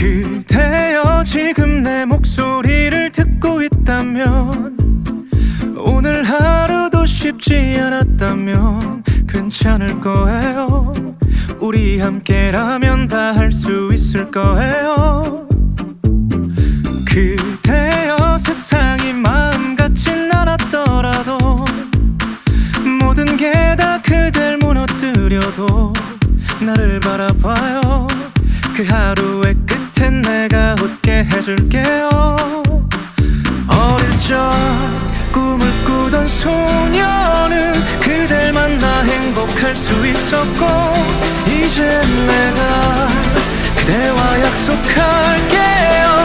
그대여 지금 내 목소리를 듣고 있다면, 오늘 하루도 쉽지 않았다면 괜찮을 거예요. 우리 함께라면 다 할 수 있을 거예요. 그대여 세상이 마음 같진 않았더라도, 모든 게 다 그댈 무너뜨려도 나를 바라봐요. 그 하루의 끝엔 내가 웃게 해줄게요. 어릴 적 꿈을 꾸던 소녀는 그댈 만나 행복할 수 있었고, 이젠 내가 그대와 약속할게요.